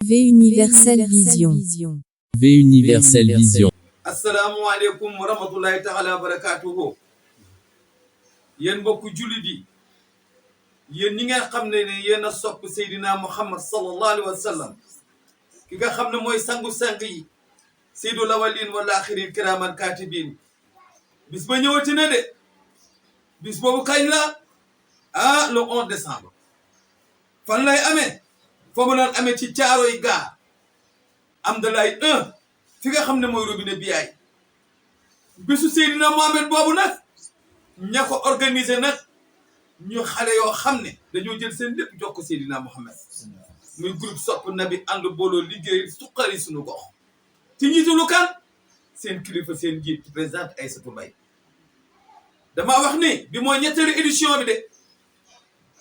V Universel Vision. V Universel Vision. Assalamu alaikum wa rahmatullahi ta'ala wa barakatuhu. Yéen mbokku jullit yi yéen ñi nga xam ne yéen a sopp Seydina Muhammad sallallahu alayhi wa sallam ki nga xam ne mooy sangu-sang yi Seydul awwalin wal axirin kiraman katibin bis ba ñëwati na de bis boobu kañ la le 11 décembre fan lay amee fa mu naan amee ci Caaroy gaar Amdalaay 1 fi nga xam ne mooy robinet bi ay bisu Seydina Mohamed boobu nag ña ko organisé nag ñu xale yoo xam ne dañoo jël seen lépp jox ko Seydina Mohamed muy groupe sopp nabi ànd booloo liggéey suqali suñu gox ci njiitalu kan seen kilifa seen njiit présidente Aïssatou Mbaye damaa wax ni bi mooy ñetteelu édition bi de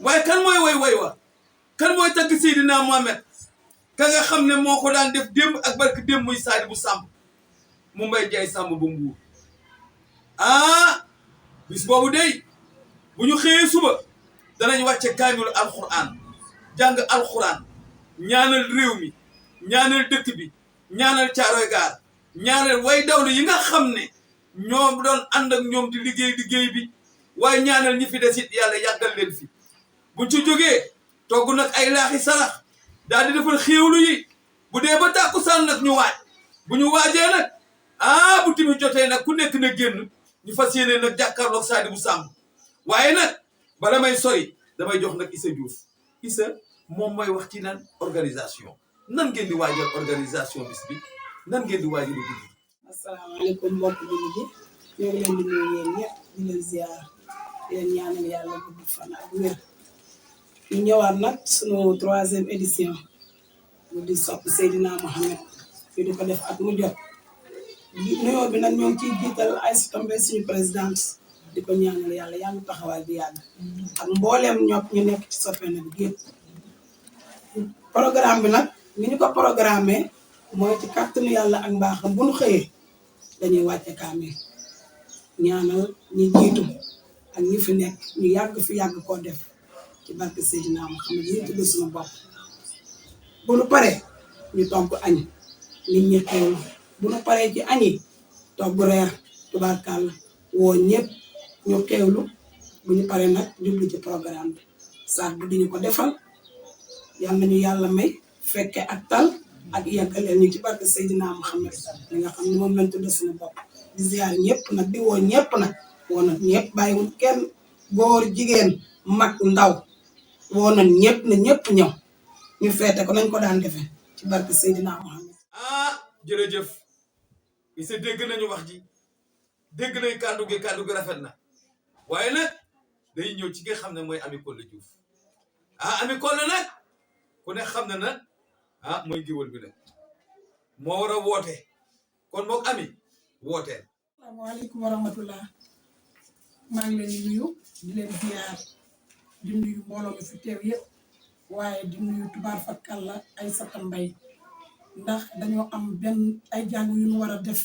waaye kan mooy way wa kan mooy tagg Seydina Mohamed ka nga xam ne moo ko daan def démb ak barke démb muy Saadi bu Samb mu Mbay Jaay Samb bu Mbuur bis boobu dey bu ñu xëyee suba danañ wàcce kaamilu alxuraan jàng alxuraan ñaanal réew mi ñaanal dëkk bi ñaanal Caaroy gaar ñaanal way dawlu yi nga xam ne ñoom doon ànd ak ñoom di liggéey bi waaye ñaanal ñi fi des it yàlla yàggal leen fi buñ ci jógee togg nag ay laaxi sarax daal di defal xéewlu yi bu dee ba tàkkusaan nag ñu waaj bu ñu waajee nag bu timi jotee nag ku nekk na génn ñu fas yéene nag jàkkaarloog Saadi bu Samb waaye nag bala may sori damay jox nag Issa Diouf Issa moom mooy wax ci nan organisation nan ngeen di waajal organisation bis bi nan ngeen di waajal guddi gi. asalaamaaleykum mbokk jullit yi ñoo ngi leen di nuyu yéen ñëpp di leen ziar di leen ñaanal yàlla gudd fan ak wér ñu ñëwaat nag sunu 3e édition mu di sopp Seydina Mohamed fi di ko def at mu jot nuyoo bi nag ñoo ngi ciy jiital Aïssatou Mbaye suñu présidente di ko ñaanal yàlla taxawaay bi yàgg ak mbooleem ñoom ñu nekk ci soppe na bi gépp programme bi nag ni ñu ko programmé mooy ci kàttanu yàlla ak mbaaxam bu ñu xëyee dañuy wàcce kaamil ñaanal ñi jiitu ak ñi fi nekk ñu yàgg koo def ci barke Seydina Muhammad ñu tudd suñu bopp bu ñu paree ñu togg añ nit ñi xewlu bu ñu paree ci añ yi togg reer tubaarkàlla woo ñëpp ñu xewlu bu ñu paree nag jublu ci programme bi sax bu diñu ko defal yal nañu yàlla may fekke ak tal ak yàggaleel ñu ci barke Seydina Muhammad li nga xam ne moom lañ tudd suñu bopp di ziar ñëpp nag di woo ñëpp nag woo nag ñëpp bàyyiwul kenn góor jigéen mag ndaw woo nañ ñëpp na ñëpp ñëw ñu feete ko nañ ko daan defee ci barke Seydina Muhammad jërëjëf Issa dégg nañu wax ji dégg nañ kàddu gi rafet na waaye nag day ñëw ci nga xam ne mooy Ami Collé Diouf Ami Collé nag ku ne xam ne nag mooy géwël bi nag moo war a woote kon boog Ami wooteel. asalaamaaleykum wa rahmatullah maa ngi leen di nuyu di leen ziar di nuyu mbooloo mi fi teew yëpp waaye di nuyu tubaar fakkalla Aïssatou Mbaye ndax dañoo am benn ay jàng yu ñu war a def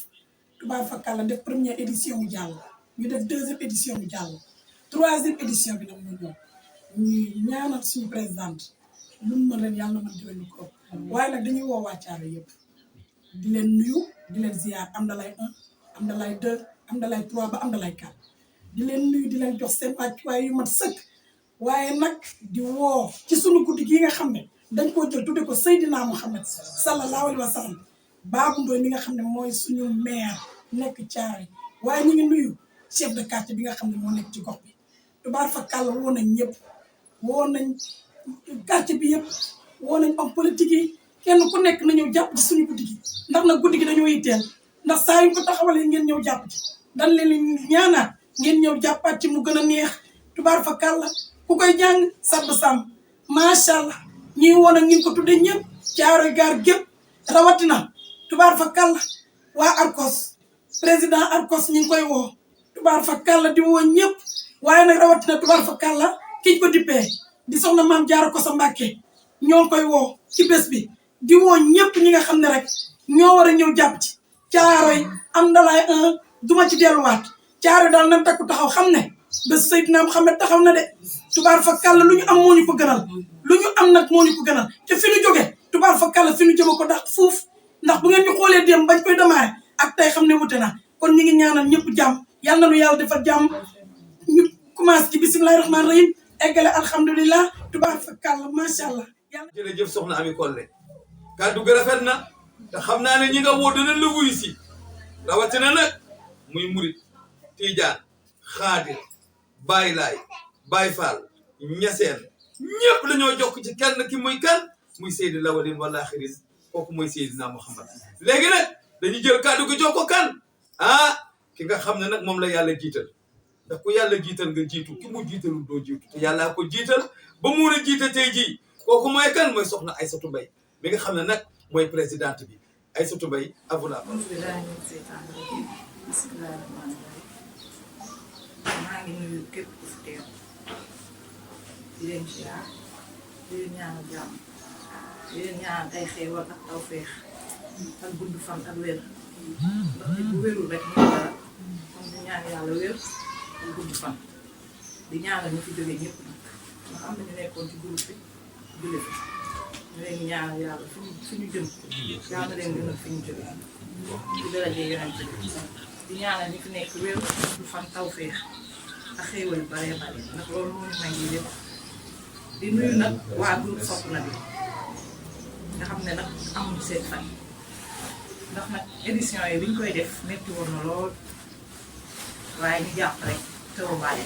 tubaar fakkalla def 1e édition mu jàll ñu def 2e édition mu jàll 3e édition bi nag ñu ñëw ñuy ñaanal suñu présidente lu mu mën leen yàlla mën diwén ñu ko waaye nag dañuy woo waa Caaroy yëpp di leen nuyu di leen ziar Amdalaay 1 Amdalaay 2 Amdalaay 3 ba Amdalaay 4 di leen nuyu di leen jox seen wàccuwaay yu mat sëkk waaye nag di woo ci sunu guddi gi nga xam ne dañ koo jël tudde ko Seydina Mohamed sallallahu alayhi wa sallam Babou Ndoye mi nga xam ne mooy suñu maire nekk Caaroy waaye ñu ngi nuyu chef de quartier bi nga xam ne moo nekk ci gox bi tubaar fa kàlla woo nañ ñëpp woo nañ quartier bi yëpp woo nañ homme politique yi kenn ku nekk na ñëw jàpp ci suñu guddi gi ndax nag guddi gi dañoo yitteel ndax saa yu ko taxawalee ngeen ñëw jàpp ci dañ leen ñaanaat ngeen ñëw jàppaat ci mu gën a neex tubaar fa kàlla ku koy jàng Sadd Samb macha allah ñuy woon ak ñu ko tuddee ñëpp Caaroy gaar gépp rawatina tubaar fa kàlla waa Arcos président Arcos ñu ngi koy woo tubaar fa kàlla di woo ñëpp waaye nag rawatina tubaar fa kàlla kiñ ko dippee di soxna Maam Jaara Koso Mbàkke ñoo ngi koy woo ci bés bi di woo ñëpp ñi nga xam ne rek ñoo war a ñëw jàpp ci Caaroy Amdalaay 1 duma ci delluwaat Caaroy daal nañ takku taxaw xam ne bés Seydina Mohamed taxaw na de tubaar fa kàlla lu ñu am moo ñu ko gënal lu ñu am nag moo ñu ko gënal te fi ñu jógee tubaar fa kàlla fi ñu jëm ko dàq fuuf ndax bu ngeen ñu xoolee démb bañ koy démarré ak tey xam ne wute na kon ñi ngi ñaanal ñëpp jàmm yal na nu yàlla defal jàmm ñu commencé ci bisimilahi rahmaani rahim eggale alhamdulilah tubaar fa kàlla macha allah. jërëjëf soxna Ami Collé kàddu gi rafet na te xam naa ne ñi nga woo dana la wuyu si rawatina nag muy murit tijaan xaadir Baay Laay Baay Faal ñaseen ñëpp lañoo jokk ci kenn ki muy kan muy Seydi Lawalin wal Axirin kooku mooy Seydina Muhammad léegi nag dañu jël kàddu gi jox ko kan ki nga xam ne nag moom la yàlla jiital ndax ku yàlla jiital nga jiitu ki mu jiitalul doo jiitu te yàllaa ko jiital ba mu a jiital tey jii kooku mooy kan mooy soxna Aïssatou Mbaye mi nga xam ne nag mooy présidente bi Aïssatou Mbaye à vous la parole. maa ngi nuyu képp ku fi teew di leen ziar di leen ñaanal jàmm di leen ñaanal ay xéewal ak tawfeex ak gudd fan ak wér ndax nit bu wérul rek ñu dara kon di ñaan yàlla wér ak gudd fan di ñaanal ñu fi jógee ñëpp nag ndax am na ñu nekkoon ci groupe bi jóge fi ñu leen ñaanal yàlla fi ñu jëm yàlla leen gënal fi ñu jógee ci daraje yonent bi di ñaanal ñi fi nekk wér gudd fan tawfeex ak xéewal yu bare bare ndax loolu moo ñu may yi lépp di nuyu nag waa groupe Sopp na bi nga xam ne nag amuñu seen fay ndax nag édition yi bi ñu koy def metti woon na lool waaye ñu jàpp rek teewu bàyyi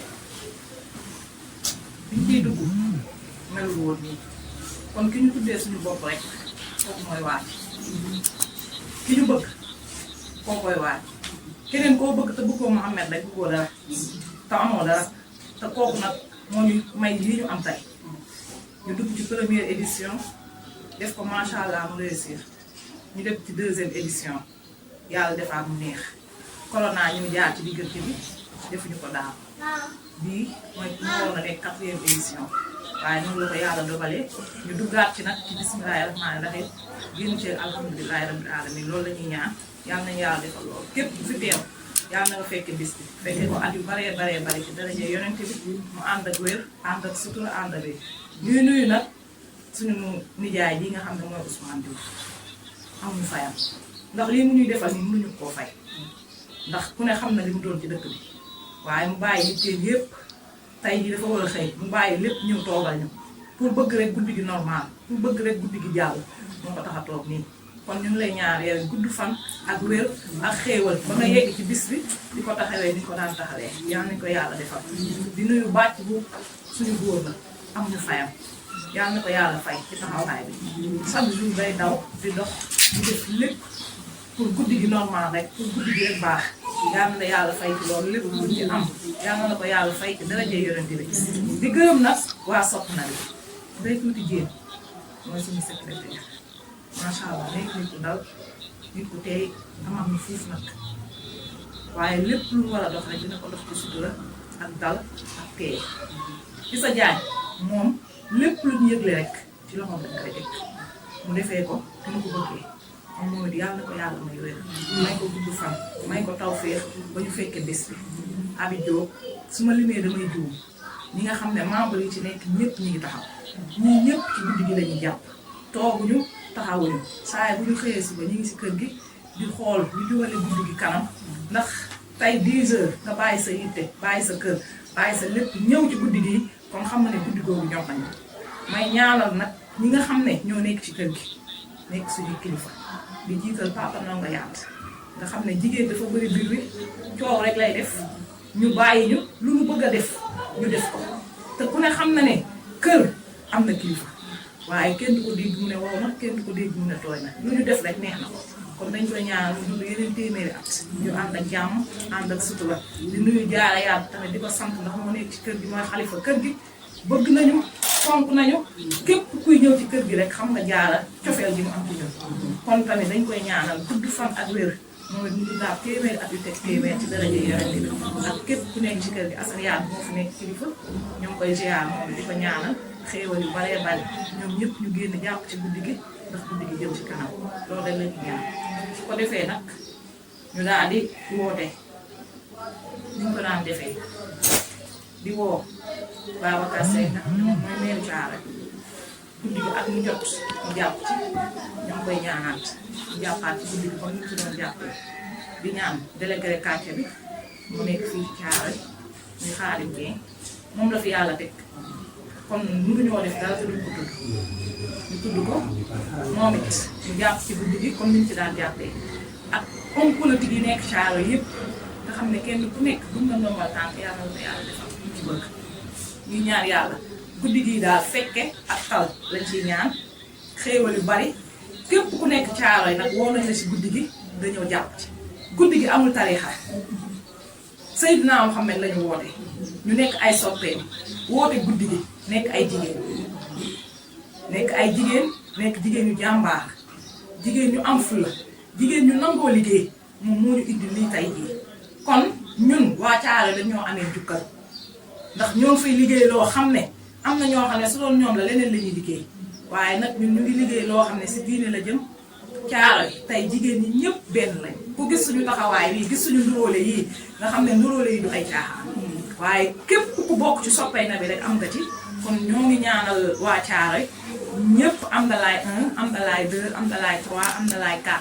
biñ ciy dugg melul woon nii kon ki ñu tuddee suñu bopp rek kooku mooy waaj ki ñu bëgg koo koy waaj keneen koo bëgg te bëggoo Mouhamed rek bëggoo dara te amoo dara te kooku nag moo ñu may lii ñu am tey ñu dugg ci première édition def ko macha allah mu réussir ñu def ci deuxième édition yàlla defaat mu neex corona ñu jaar ci diggante bi defuñu ko daaw bii mooy mu waroon a nekk quatrième édition waaye noonu la ko yàlla dogalee ñu duggaat ci nag ci bismillahi rahmaani rahim génn ci alhamdulilahi rabbil alamin loolu la ñuy ñaan yàlla nañu yàlla defal loolu képp ku fi teew yàlla na nga fekke bis bi fekke ko at yu baree bari ci daraje yonent bi mu ànd ak wér ànd ak sutura ànd ak ñuy nuyu nag suñu nijaay yi nga xam ne mooy Ousmane Diouf amuñu fayam ndax lii mu ñuy defal ni mënuñu koo fay ndax ku ne xam na li mu doon ci dëkk bi waaye mu bàyyi yitteel yëpp tey jii dafa war a xëy mu bàyyi lépp ñëw toogal ñu pour bëgg rek guddi gi normal pour bëgg rek guddi gi jàll moo ko tax a toog nii kon ñu ngi lay ñaar yow gudd fan ak wér ak xéewal ba nga yegg ci bis bi di ko taxawee ni ko daan taxawee yal nañu ko yàlla defal di nuyu bàcc bu suñu góor la amuñu fayam yal na ko yàlla fay ci taxawaay bi chaque jour day daw di dox di def lépp pour guddi gi normal rek pour guddi gi rek baax yal na yàlla fay ci loolu lépp lu ci am yal na ko yàlla fay ci daraje yonent bi di gërëm nag waa Sopp na bi day tuuti jéem mooy suñu secrétaire macha allah nekk nit ku dal nit ku tey amam ñu fuuf nag waaye lépp lu mu war a dox rek dina ko dox ci sutura ak dal ak teey ci sa jaay moom lépp lu ñu yëgle rek ci loxoom dañ koy teg mu defee ko te mu ko bëggee moom mooy di yàlla na ko yàlla may wér may ko gudd fan may ko tawfeex ba ñu fekkee bés bi Abi Diop su ma limee damay juum ñi nga xam ne membre yi ci nekk ñëpp ñi ngi taxaw ñii ñëpp ci guddi gi la ñuy jàpp tooguñu taxawuñu saa bu ñu xëyee suba ñu ngi si kër gi di xool ñu jubale guddi gi kanam ndax tey 10 heures nga bàyyi sa yitte bàyyi sa kër bàyyi sa lépp ñëw ci guddi gi kon xam nga ne guddi googu ñoo ko ñëw may ñaanal nag ñi nga xam ne ñoo nekk ci kër gi nekk suñu kilifa di jiital papa Ndongo Yaat nga xam ne jigéen dafa bëri biir wi coow rek lay def ñu bàyyi ñu lu mu bëgg a def ñu def ko te ku ne xam na ne kër am na kilifa waaye kenn du ko dégg mu ne wow na kenn du ko dégg mu ne tooy na lu ñu def rek neex na ko kon dañ koy ñaanal mu dund yeneen téeméeri at ñu ànd ak jàmm ànd ak sutura di nuyu Jaara Yaat tamit di ko sant ndax moo nekk ci kër gi mooy xalifa kër gi bëgg nañu fonk nañu képp kuy ñëw ci kër gi rek xam nga Jaara cofeel gi mu am ci ñun kon tamit dañ koy ñaanal gudd fan ak wér mooy mu dundaat téeméeri at yu teg téeméer ci daraja yonent bi ak képp ku nekk ci kër gi Assane Yaat moo fi nekk kilifa ñoo ngi koy ziar moom di ko ñaanal xéewal yu baree bari ñoom ñëpp ñu génn jàpp ci guddi gi ndax guddi gi jëm ci kanam loolu dañ lañu ñaan su ko defee nag ñu daal di woote ni ñu ko daan defee di woo Babacar Seye nag mooy meeru Thiaroye guddi gi ak mu jot mu jàpp ci ñoo ngi koy ñaanaat mu jàppaat ci guddi gi comme ni mu ci doon jàppee di ñaan délégué quartier bi mu nekk fii ci Thiaroye muy Xaadim Dieng moom la fi yàlla teg kon mënuñoo def dara te duñ ko tudd ñu tudd ko moom it mu jàpp ci guddi gi comme ni ñu ci daan jàppee ak homme politique yi nekk Thiaroye yëpp nga xam ne kenn ku nekk buñ la ndombal tànk yàlla na yàlla defal ñu ci bëgg ñuy ñaan yàlla guddi gi daal fekke ak tal lañ ciy ñaan xéewal yu bari képp ku nekk Thiaroye nag woo nañ la ci guddi gi dañoo jàpp ci guddi gi amul tariixa Seydina Muhammad lañu woote ñu nekk ay soppeem woote guddi gi nekk ay jigéen nekk jigéen ñu jàmbaar jigéen ñu am fulla jigéen ñu nangoo liggéey moom moo ñu indi lii tey jii kon ñun waa Thiaroye dañoo amee jukkal ndax ñoo fay liggéey loo xam ne am na ñoo xam ne su doon ñoom la leneen la ñuy liggéey waaye nag ñun ñu ngi liggéey loo xam ne si diine la jëm Thiaroye tey jigéen ñi ñëpp benn lañ ku gis suñu taxawaay bii gis suñu nduróole yii nga xam ne nduróole yi du ay caaxaan waaye képp ku bokk ci soppay na bi rek am nga ci kon ñoo ngi ñaanal waa Thiaroye ñëpp am na laay 1 am na laay 2 am na laay 3 am na laay 4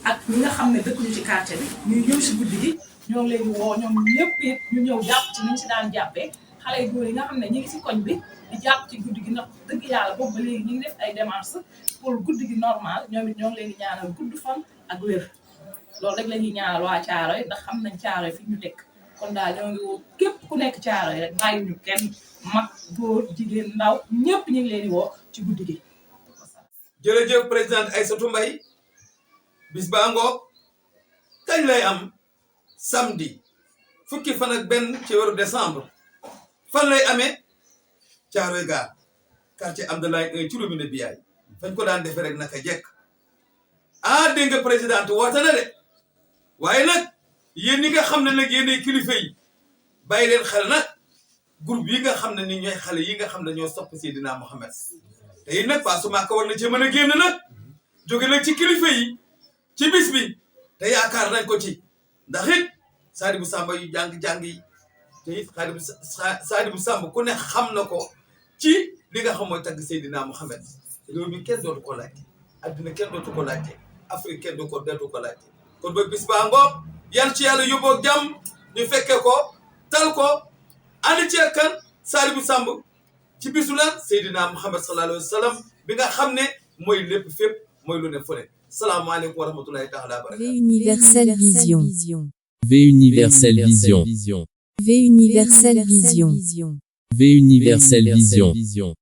ak ñi nga xam ne dëkkuñu ci quartier bi ñuy ñëw si guddi gi ñoo ngi leen di woo ñoom ñëpp it ñu ñëw jàpp ci ni ñu si daan jàppee xale yu góor yi nga xam ne ñu ngi si koñ bi di jàpp ci guddi gi ndax dëgg yàlla boobu ba léegi ñu ngi def ay démarches pour guddi gi normal ñoom it ñoo ngi leen di ñaanal gudd fan ak wér loolu rek la ñuy ñaanal waa Thiaroye ndax xam nañ Thiaroye fi ñu tekk kon daal ñoo ngi woo képp ku nekk Thiaroye rek bàyyiwuñu kenn mag góor jigéen ndaw ñëpp ñu ngi leen di woo ci guddi gi. jërëjëf présidente Aïssatou Mbaye bis baa ngoog kañ lay am samedi fukki fan ak benn ci weeru décembre fan lay amee Thiaroye Gare quartier Abdoulaye 1 ci robinet bi yaay fañ ko daan defee rek naka jekk dégg nga présidente woote na de waaye nag yéen ñi nga xam ne nag yéenay kilifa yi bàyyi leen xel nag groupe yi nga xam ne ni ñooy xale yi nga xam ne ñoo sopp Seydina Mohamed te it nag Passe Maka war na ci mën a génn nag jóge nag ci kilifa yi ci bis bi te yaakaar nañ ko ci ndax it Sadibou Samba yu jàng-jàng yi te it Sadibou Samba ku ne xam na ko ci li nga xam mooy tagg Seydina Mohamed réew mi kenn dootu ko laajte adduna kenn dootu ko laajte Afrique kenn dootu ko laajte kon ba bis baa ngoog yan ci yàlla yóbboo jàmm ñu fekke ko tal ko ànd ci ak kan Sadibou Samba ci bisu lan Seydina Mohamed sallallahu alayhi wa sallam bi nga xam ne mooy lépp fépp mooy lu ne fu ne salaamaaleykum wa rahmatulahi taala wa barakatuh. V Universelle Vision. V Universelle Vision. V Universelle Vision. V Universelle Vision.